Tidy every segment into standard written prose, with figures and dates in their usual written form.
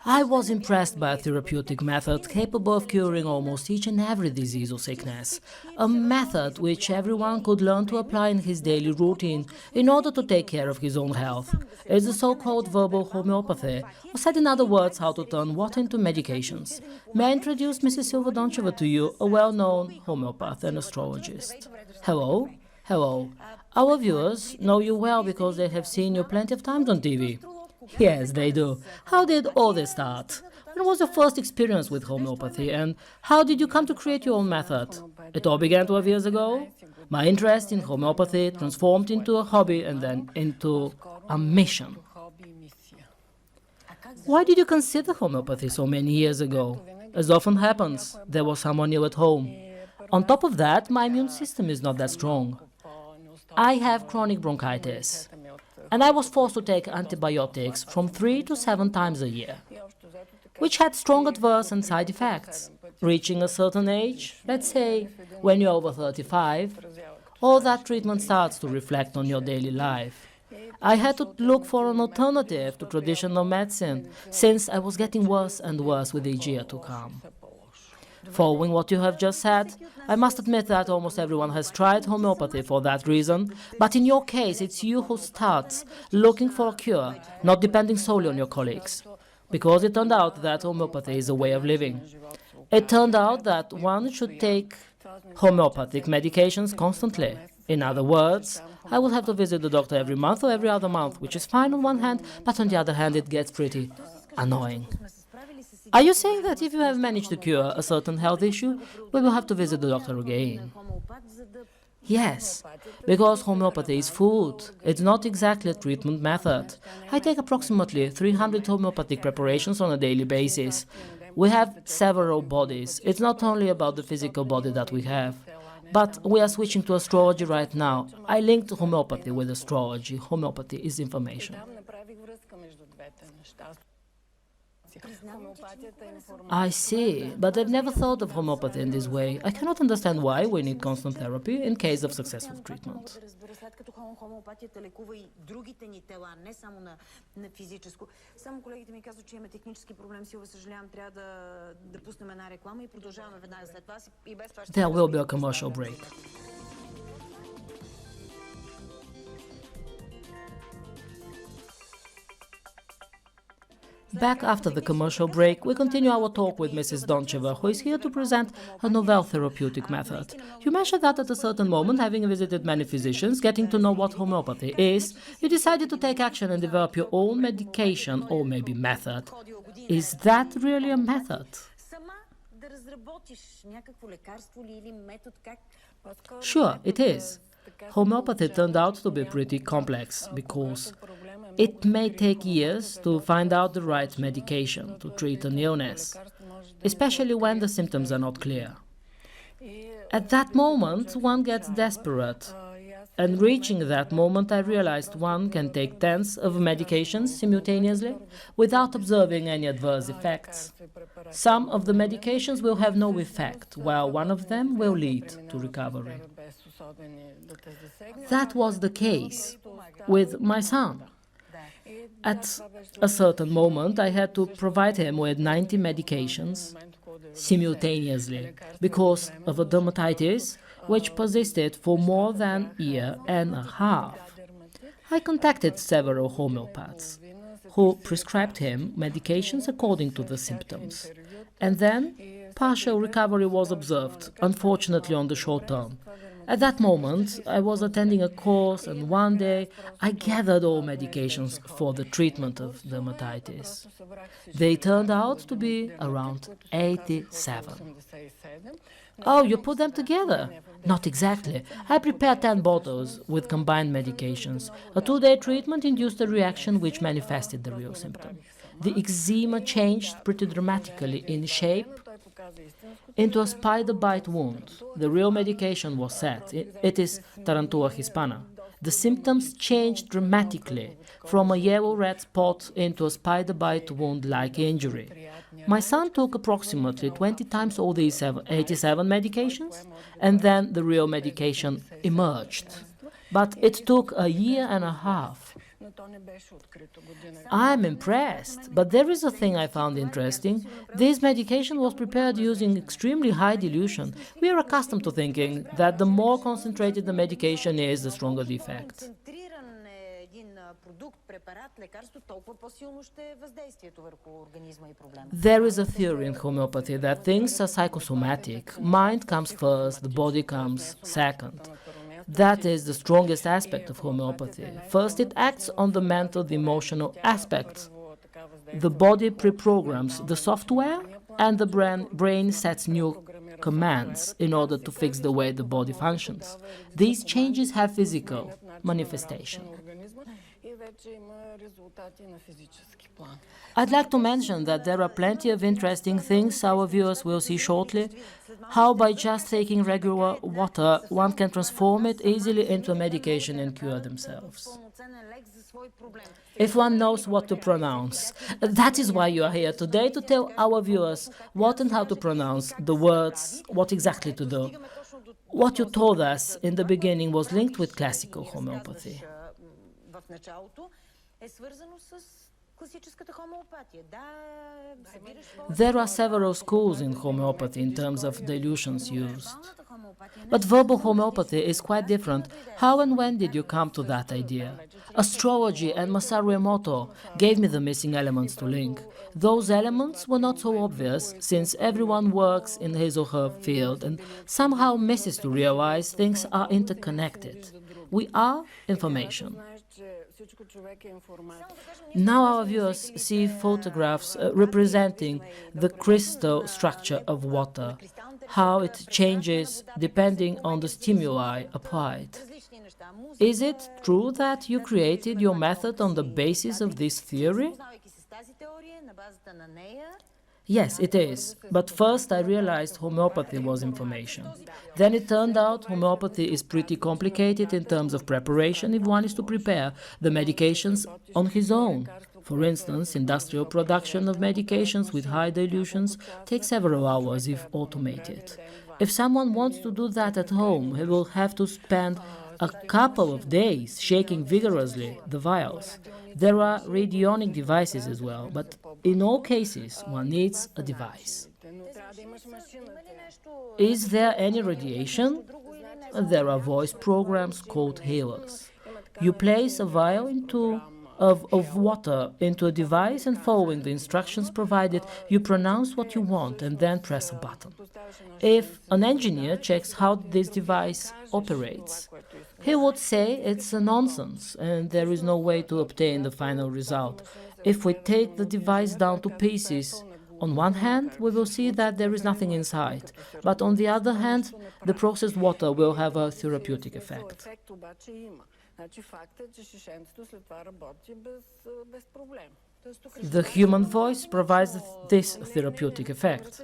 I was impressed by a therapeutic method capable of curing almost each and every disease or sickness, a method which everyone could learn to apply in his daily routine in order to take care of his own health. It's the so-called verbal homeopathy, or said in other words, how to turn water into medications. May I introduce Mrs. Silva Doncheva to you, a well-known homeopath and astrologist. Hello? Hello. Our viewers know you well because they have seen you plenty of times on TV. Yes, they do. How did all this start? When was your first experience with homeopathy and how did you come to create your own method? It all began 12 years ago. My interest in homeopathy transformed into a hobby and then into a mission. Why did you consider homeopathy so many years ago? As often happens, there was someone ill at home. On top of that, my immune system is not that strong. I have chronic bronchitis, and I was forced to take antibiotics from 3 to 7 times a year, which had strong adverse and side effects. Reaching a certain age, let's say when you're over 35, all that treatment starts to reflect on your daily life. I had to look for an alternative to traditional medicine, since I was getting worse and worse with each year to come. Following what you have just said, I must admit that almost everyone has tried homeopathy for that reason, but in your case it's you who starts looking for a cure, not depending solely on your colleagues. Because it turned out that homeopathy is a way of living. It turned out that one should take homeopathic medications constantly. In other words, I will have to visit the doctor every month or every other month, which is fine on one hand, but on the other hand it gets pretty annoying. Are you saying that if you have managed to cure a certain health issue, we will have to visit the doctor again? Yes, because homeopathy is food. It's not exactly a treatment method. I take approximately 300 homeopathic preparations on a daily basis. We have several bodies. It's not only about the physical body that we have. But we are switching to astrology right now. I linked homeopathy with astrology. Homeopathy is information. I see, but I've never thought of homeopathy in this way. I cannot understand why we need constant therapy in case of successful treatment. There will be a commercial break. Back after the commercial break, we continue our talk with Mrs. Doncheva, who is here to present a novel therapeutic method. You mentioned that at a certain moment, having visited many physicians, getting to know what homeopathy is, you decided to take action and develop your own medication or maybe method. Is that really a method? Sure, it is. Homeopathy turned out to be pretty complex because it may take years to find out the right medication to treat an illness, especially when the symptoms are not clear. At that moment, one gets desperate. And reaching that moment, I realized one can take tens of medications simultaneously without observing any adverse effects. Some of the medications will have no effect, while one of them will lead to recovery. That was the case with my son. At a certain moment, I had to provide him with 90 medications simultaneously because of a dermatitis which persisted for more than a year and a half. I contacted several homeopaths who prescribed him medications according to the symptoms. And then partial recovery was observed, unfortunately on the short term. At that moment, I was attending a course and one day I gathered all medications for the treatment of dermatitis. They turned out to be around 87. Oh, you put them together? Not exactly. I prepared 10 bottles with combined medications. A 2-day treatment induced a reaction which manifested the real symptom. The eczema changed pretty dramatically in shape into a spider bite wound. The real medication was set. It is Tarantula hispana. The symptoms changed dramatically from a yellow-red spot into a spider bite wound-like injury. My son took approximately 20 times all these 87 medications, and then the real medication emerged. But it took a year and a half. I'm impressed, but there is a thing I found interesting. This medication was prepared using extremely high dilution. We are accustomed to thinking that the more concentrated the medication is, the stronger the effect. There is a theory in homeopathy that things are psychosomatic. Mind comes first, the body comes second. That is the strongest aspect of homeopathy. First, it acts on the mental, the emotional aspects. The body pre-programs the software, and the brain sets new commands in order to fix the way the body functions. These changes have physical manifestation. I'd like to mention that there are plenty of interesting things our viewers will see shortly. How by just taking regular water, one can transform it easily into a medication and cure themselves. If one knows what to pronounce. That is why you are here today, to tell our viewers what and how to pronounce the words, what exactly to do. What you told us in the beginning was linked with classical homeopathy. There are several schools in homeopathy in terms of dilutions used. But verbal homeopathy is quite different. How and when did you come to that idea? Astrology and Masaru Emoto gave me the missing elements to link. Those elements were not so obvious, since everyone works in his or her field and somehow misses to realize things are interconnected. We are information. Now our viewers see photographs representing the crystal structure of water, how it changes depending on the stimuli applied. Is it true that you created your method on the basis of this theory? Yes, it is. But first I realized homeopathy was information. Then it turned out homeopathy is pretty complicated in terms of preparation if one is to prepare the medications on his own. For instance, industrial production of medications with high dilutions takes several hours if automated. If someone wants to do that at home, he will have to spend a couple of days shaking vigorously the vials. There are radionic devices as well, but in all cases one needs a device. Is there any radiation? There are voice programs called healers. You place a vial of water into a device, and following the instructions provided, you pronounce what you want and then press a button. If an engineer checks how this device operates, he would say it's a nonsense and there is no way to obtain the final result. If we take the device down to pieces, on one hand, we will see that there is nothing inside, but on the other hand, the processed water will have a therapeutic effect. The human voice provides this therapeutic effect.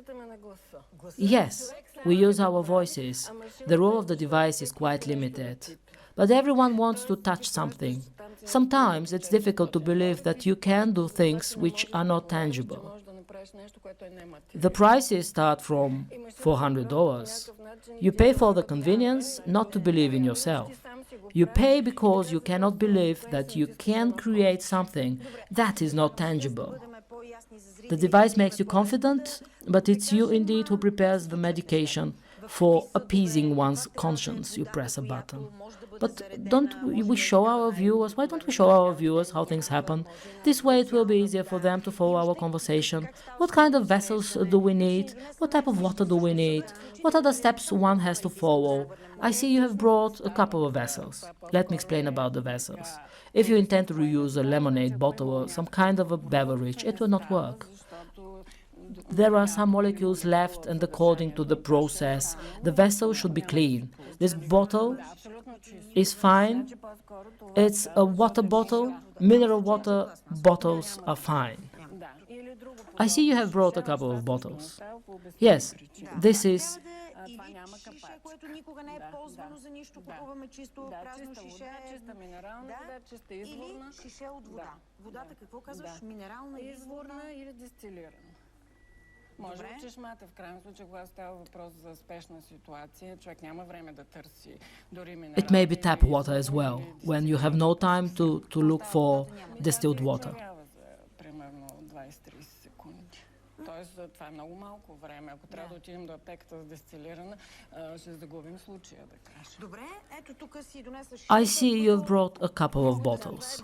Yes, we use our voices. The role of the device is quite limited. But everyone wants to touch something. Sometimes it's difficult to believe that you can do things which are not tangible. The prices start from $400. You pay for the convenience, not to believe in yourself. You pay because you cannot believe that you can create something that is not tangible. The device makes you confident, but it's you indeed who prepares the medication for appeasing one's conscience. You press a button. But don't we show our viewers, why don't we show our viewers how things happen? This way it will be easier for them to follow our conversation. What kind of vessels do we need? What type of water do we need? What are the steps one has to follow? I see you have brought a couple of vessels. Let me explain about the vessels. If you intend to reuse a lemonade bottle or some kind of a beverage, it will not work. There are some molecules left, and according to the process, the vessel should be clean. This bottle is fine. It's a water bottle. Mineral water bottles are fine. I see you have brought a couple of bottles. Yes, this is... It may be tap water as well, when you have no time to look for distilled water. I see you've brought a couple of bottles.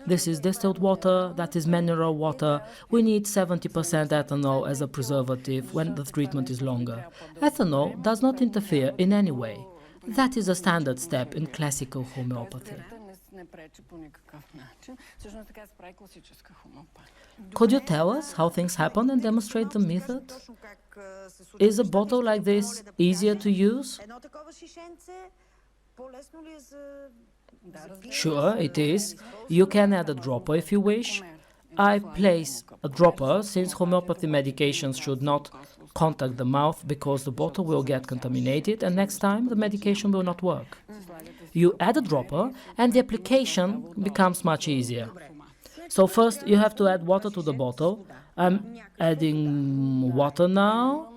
This is distilled water, that is mineral water. We need 70% ethanol as a preservative when the treatment is longer. Ethanol does not interfere in any way. That is a standard step in classical homeopathy. Could you tell us how things happen and demonstrate the method? Is a bottle like this easier to use? Sure, it is. You can add a dropper if you wish. I place a dropper since homeopathy medications should not contact the mouth because the bottle will get contaminated and next time the medication will not work. You add a dropper and the application becomes much easier. So first you have to add water to the bottle. I'm adding water now.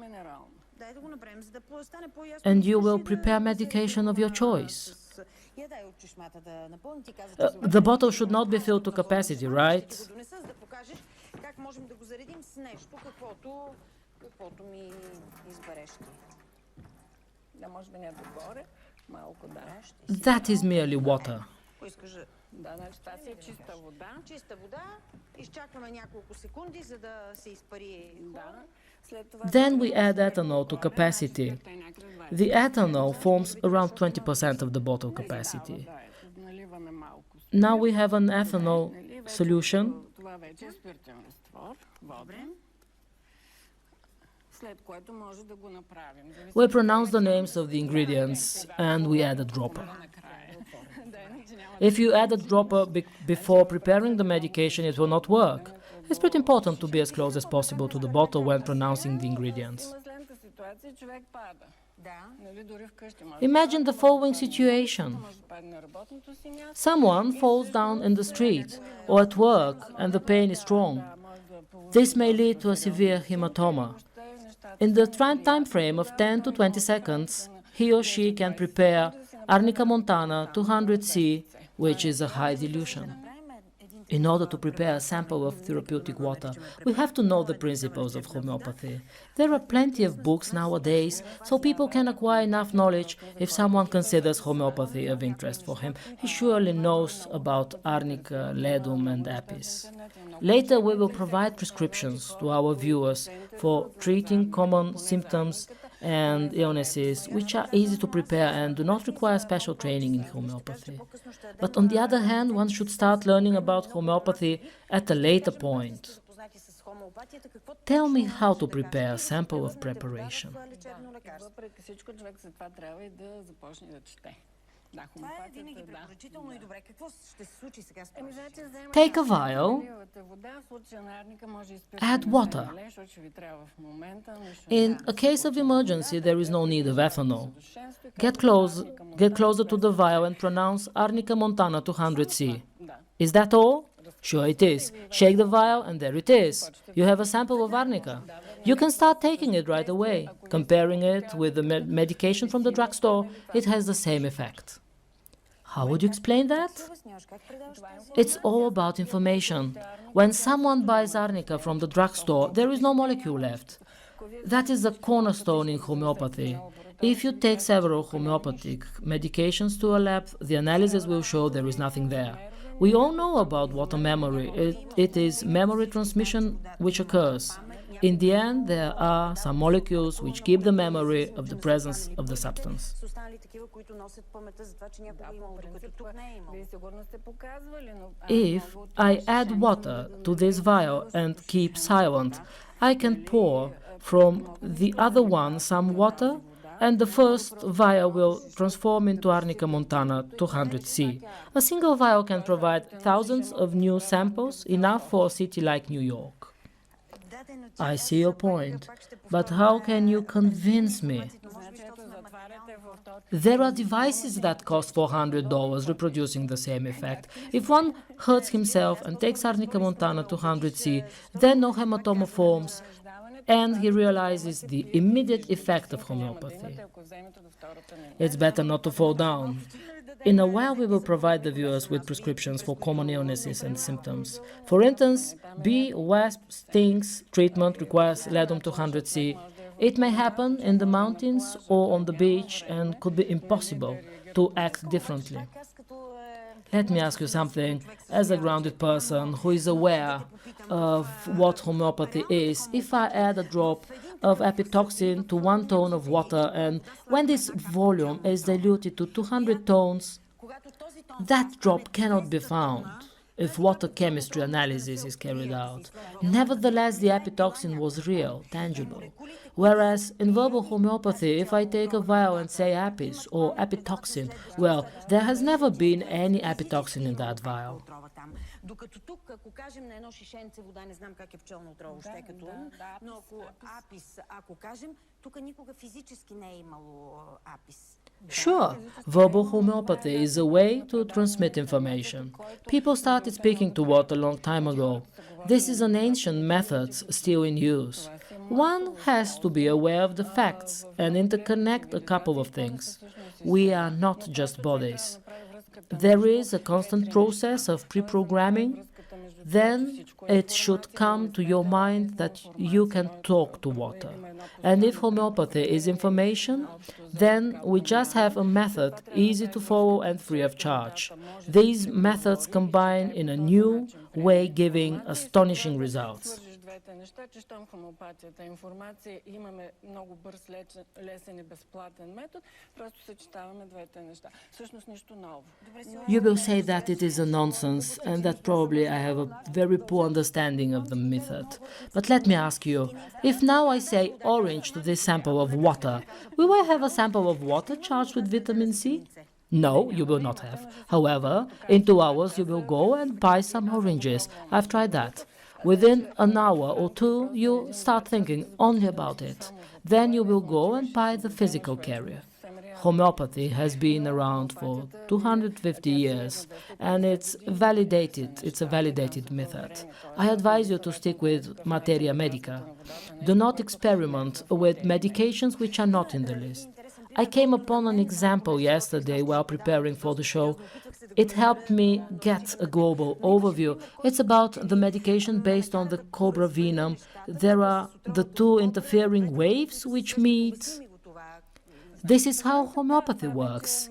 And you will prepare medication of your choice. The bottle should not be filled to capacity, right? That is merely water. Then we add ethanol to capacity. The ethanol forms around 20% of the bottle capacity. Now we have an ethanol solution. We pronounce the names of the ingredients and we add a dropper. If you add a dropper before preparing the medication, it will not work. It's pretty important to be as close as possible to the bottle when pronouncing the ingredients. Imagine the following situation. Someone falls down in the street or at work and the pain is strong. This may lead to a severe hematoma. In the time frame of 10 to 20 seconds, he or she can prepare Arnica montana 200C, which is a high dilution. In order to prepare a sample of therapeutic water, we have to know the principles of homeopathy. There are plenty of books nowadays, so people can acquire enough knowledge. If someone considers homeopathy of interest for him, he surely knows about arnica, ledum and apis. Later we will provide prescriptions to our viewers for treating common symptoms and illnesses which are easy to prepare and do not require special training in homeopathy. But on the other hand, one should start learning about homeopathy at a later point. Tell me how to prepare a sample of preparation. Take a vial, add water. In a case of emergency, there is no need of ethanol. Get closer to the vial and pronounce Arnica montana 200C. Is that all? Sure it is. Shake the vial and there it is. You have a sample of arnica. You can start taking it right away. Comparing it with the medication from the drugstore, it has the same effect. How would you explain that? It's all about information. When someone buys arnica from the drugstore, there is no molecule left. That is the cornerstone in homeopathy. If you take several homeopathic medications to a lab, the analysis will show there is nothing there. We all know about water memory. It is memory transmission which occurs. In the end, there are some molecules which keep the memory of the presence of the substance. If I add water to this vial and keep silent, I can pour from the other one some water and the first vial will transform into Arnica montana 200C. A single vial can provide thousands of new samples, enough for a city like New York. I see your point, but how can you convince me? There are devices that cost $400 reproducing the same effect. If one hurts himself and takes Arnica montana 200C, then no hematoma forms. and he realizes the immediate effect of homeopathy. It's better not to fall down. In a while, we will provide the viewers with prescriptions for common illnesses and symptoms. For instance, bee, wasp, stings treatment requires Ledum 200C. It may happen in the mountains or on the beach and could be impossible to act differently. Let me ask you something. As a grounded person who is aware of what homeopathy is, if I add a drop of epitoxin to 1 ton of water, and when this volume is diluted to 200 tons, that drop cannot be found if water chemistry analysis is carried out. Nevertheless, the epitoxin was real, tangible. Whereas in verbal homeopathy, if I take a vial and say apis or epitoxin, well, there has never been any epitoxin in that vial. Докато тук, ако кажем на едно шишенце вода, не знам как е пчелно отрово, ще като но ако апис, ако кажем, тук никога физически не е имало апис. Sure, verbal homeopathy is a way to transmit information. People started speaking to water a long time ago. This is an ancient method still in use. One has to be aware of the facts and interconnect a couple of things. We are not just bodies. There is a constant process of pre-programming. Then it should come to your mind that you can talk to water. And if homeopathy is information, then we just have a method easy to follow and free of charge. These methods combine in a new way, giving astonishing results. Двете неща, че щом хомеопатията е информация, имаме много бърз, лесен и безплатен метод, просто съчетаваме двете неща. Всъщност нищо ново. You will say that it is a nonsense and that probably I have a very poor understanding of the method. But let me ask you, if now I say orange to this sample of water, will I have a sample of water charged with vitamin C? No, you will not have. However, in 2 hours you will go and buy some oranges. I've tried that. Within an hour or two, you start thinking only about it. Then you will go and buy the physical carrier. Homeopathy has been around for 250 years, and it's a validated method. I advise you to stick with materia medica. Do not experiment with medications which are not in the list. I came upon an example yesterday while preparing for the show. It helped me get a global overview. It's about the medication based on the cobra venom. There are the 2 interfering waves which meet. This is how homeopathy works.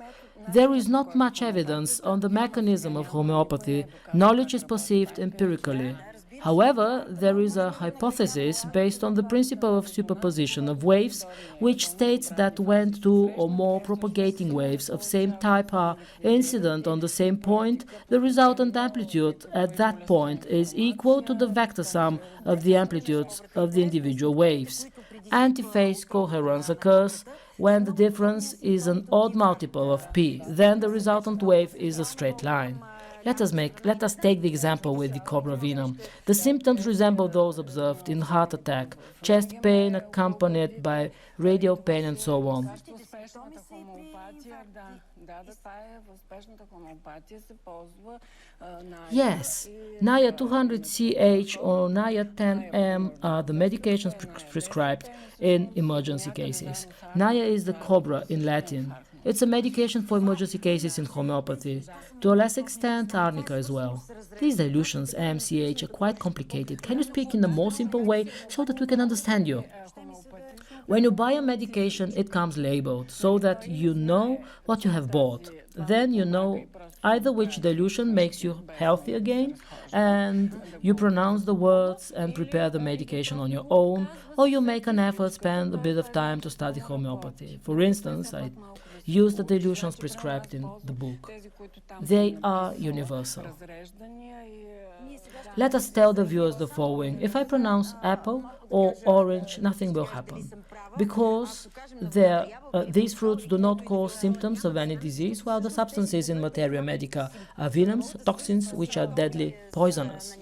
There is not much evidence on the mechanism of homeopathy. Knowledge is perceived empirically. However, there is a hypothesis based on the principle of superposition of waves, which states that when 2 or more propagating waves of same type are incident on the same point, the resultant amplitude at that point is equal to the vector sum of the amplitudes of the individual waves. Antiphase coherence occurs when the difference is an odd multiple of p. Then the resultant wave is a straight line. Let us take the example with the cobra venom. The symptoms resemble those observed in heart attack, chest pain accompanied by radial pain and so on. Yes, Naya 200CH or Naya 10M are the medications prescribed in emergency cases. Naya is the cobra in Latin. It's a medication for emergency cases in homeopathy. To a less extent, arnica as well. These dilutions, AMCH, are quite complicated. Can you speak in a more simple way so that we can understand you? When you buy a medication, it comes labeled so that you know what you have bought. Then you know either which dilution makes you healthy again, and you pronounce the words and prepare the medication on your own, or you make an effort, spend a bit of time to study homeopathy. For instance, I use the dilutions prescribed in the book. They are universal. Let us tell the viewers the following. If I pronounce apple or orange, nothing will happen, because these fruits do not cause symptoms of any disease, while the substances in materia medica are venoms, toxins, which are deadly poisonous.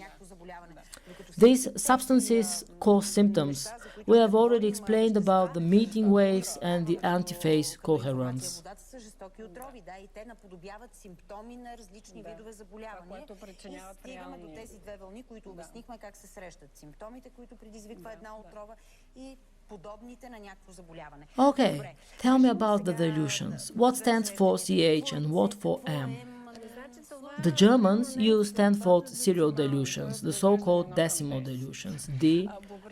These substances cause symptoms. We have already explained about the meeting waves and the antiphase coherence. Водата са жестоки отрови, да, и те наподобяват симптоми на различни видове заболявания. И стигаме до тези две вълни, които обяснихме как се срещат. Симптомите, които предизвиква една отрова и подобните на някакво заболяване. Okay, tell me about the dilutions. What stands for CH and what for M? The Germans use tenfold serial dilutions, the so-called decimal dilutions. D,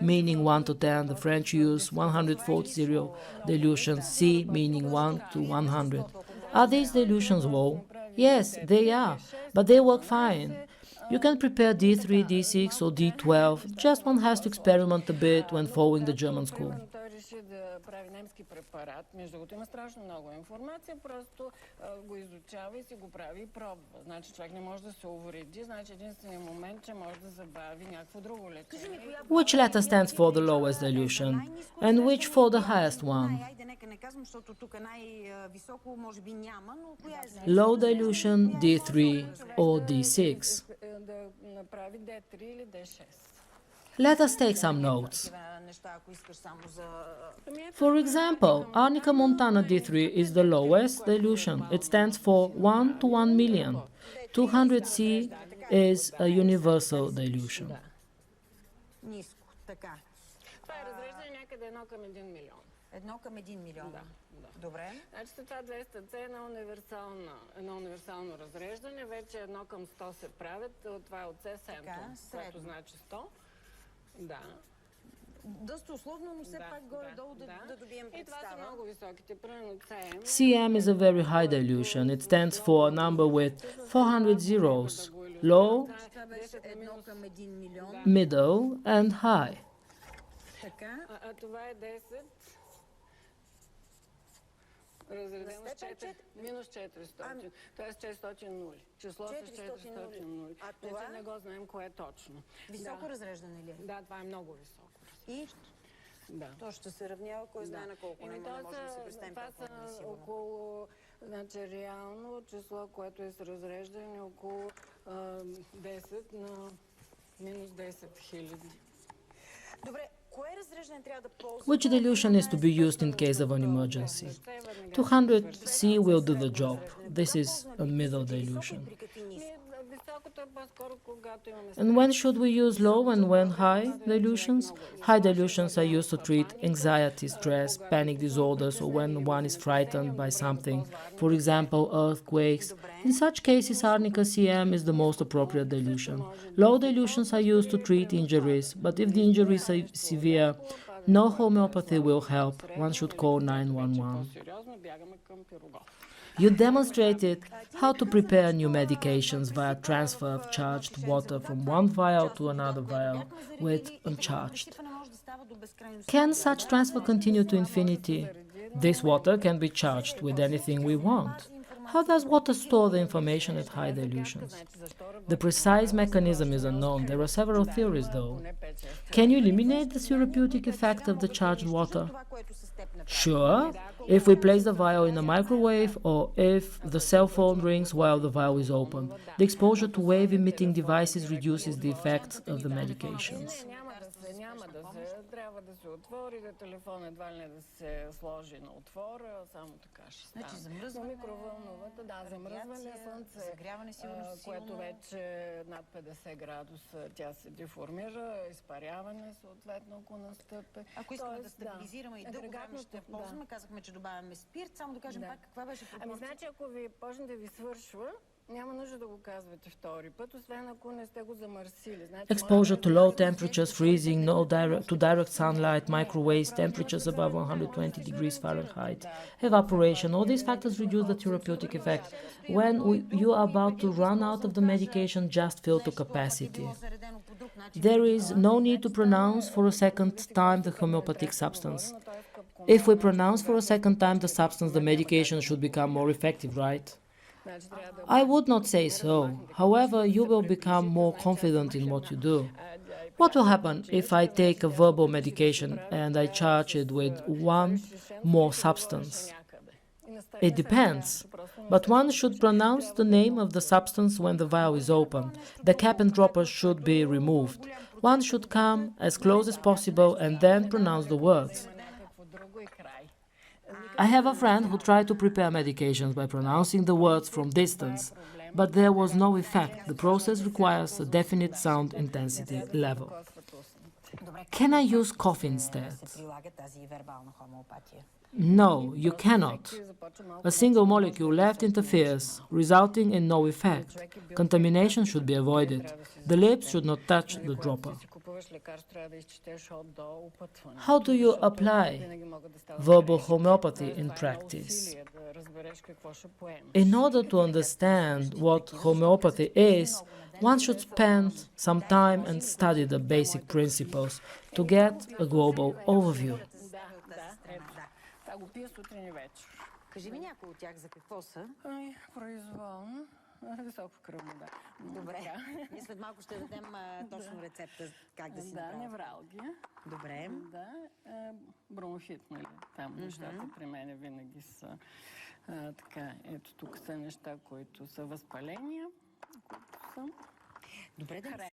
meaning 1 to 10. The French use 100-fold serial dilutions. C, meaning 1 to 100. Are these dilutions low? Yes, they are, but they work fine. You can prepare D3, D6 or D12. Just one has to experiment a bit when following the German school. Той реши да прави немски препарат. Между другото има страшно много информация, просто го изучава и си го прави и пробва. Значи човек не може да се увреди, значи единственият момент, че може да забави някакво друго лечение. Which letter stands for the lowest dilution and which for the highest one? Айде, нека не казвам, защото тук най-високо може би няма, но коя е Low dilution, D3 or D6. Да направи D3 или D6. Let us take some notes. неща, ако искаш само за... For example, Arnica montana D3 is the lowest dilution. It stands for 1 to 1 million. 200C is a universal dilution. Ниско, така. Това е разреждане някъде 1 към 1 милион. 1 към 1 милион. Да. Добре. Значи това 200C е едно универсално разреждане, вече 1 към 100 се правят, това е от C-сентум, което значи 100. Да. Доста условно, но все пак горе-долу да добием представа. И това са много високите, примерно CM. CM is a very high dilution. It stands for a number with 400 zeros. Low, Това беше 1 към 1 милион. middle and high. Така. А това е 10. Разредено с 4, минус 400, т.е. 400 нули. Число с 400 нули. А това? Вече не го знаем кое е точно. Високо разреждане ли е? Да, това е много високо. И Да. то ще се равнява, кой знае на колко. Не може да се представим това толкова са сигурно. около, значи реално число, което е с разреждане около 10 на минус 10 хиляди. Добре, кое разреждане трябва да ползваме? Which dilution is to be used in case of an emergency? 200C will do the job. This is a middle dilution. При какви ниски? Високото е по-скоро, когато имаме And when should we use low and when high dilutions? High dilutions are used to treat anxiety, stress, panic disorders, or when one is frightened by something, for example, earthquakes. In such cases, Arnica CM is the most appropriate dilution. Low dilutions are used to treat injuries, but if the injuries are severe, no homeopathy will help. One should call 911. сериозно, бягаме към пирогов. You demonstrated how to prepare new medications via transfer of charged water from one vial to another vial with uncharged. Can such transfer continue to infinity? This water can be charged with anything we want. How does water store the information at high dilutions? The precise mechanism is unknown. There are several theories, though. Can you eliminate the therapeutic effect of the charged water? Sure, if we place the vial in a microwave or if the cell phone rings while the vial is open. The exposure to wave-emitting devices reduces the effect of the medications. Няма да се, трябва да се отвори, да телефон едва ли не да се сложи на отвора, само така ще стане. Значи замръзване, Микровълновата, да, замръзване, слънце, загряване сигурно, което вече над 50 градуса тя се деформира, изпаряване съответно, ако настъпи. Ако искаме да стабилизираме и дълго време ще ползваме, казахме, че добавяме спирт, само да кажем пак каква беше пропорция. Ами значи, ако ви почне да ви свършва, няма нужда да го казвате втори път, освен ако не сте го замърсили. Значи, Exposure to low temperatures, freezing, to direct sunlight, microwaves, temperatures above 120 degrees Fahrenheit, evaporation, all these factors reduce the therapeutic effect. When you are about to run out of the medication, just fill to capacity. There is no need to pronounce for a second time the homeopathic substance. If we pronounce for a second time the substance, the medication should become more effective, right? I would not say so. However, you will become more confident in what you do. What will happen if I take a verbal medication and I charge it with one more substance? It depends, but one should pronounce the name of the substance when the vial is open. The cap and dropper should be removed. One should come as close as possible and then pronounce the words. I have a friend who tried to prepare medications by pronouncing the words from distance, but there was no effect. The process requires a definite sound intensity level. Can I use coffee instead? No, you cannot. A single molecule left interferes, resulting in no effect. Contamination should be avoided. The lips should not touch the dropper. How do you apply verbal homeopathy in practice? In order to understand what homeopathy is, one should spend some time and study the basic principles to get a global overview. Това го пия сутрин и вечер. Кажи ми някои от тях за какво са? Произволно. Високо кръвно, да. Добре. Ние след малко ще дадем точно рецепта как да си направим. Да, невралгия. Добре. Да, бронхит, нали? Там нещата при мен винаги са така. Ето тук са неща, които са възпаления, които са... Добре, да.